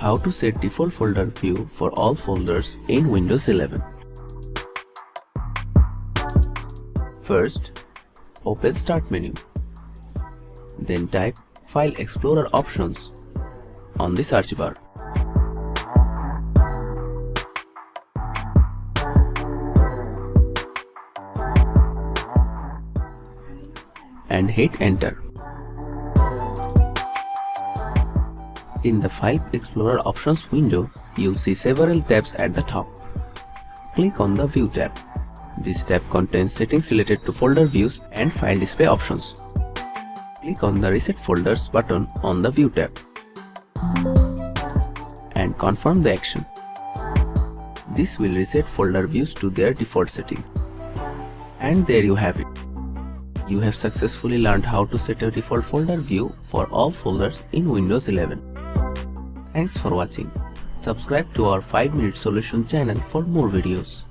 How to set default folder view for all folders in Windows 11. First, open Start menu. Then type File Explorer Options on the search bar. And hit Enter. In the File Explorer Options window, you'll see several tabs at the top. Click on the View tab. This tab contains settings related to folder views and file display options. Click on the Reset Folders button on the View tab and confirm the action. This will reset folder views to their default settings. And there you have it. You have successfully learned how to set a default folder view for all folders in Windows 11. Thanks for watching. Subscribe to our 5-Minute Solution channel for more videos.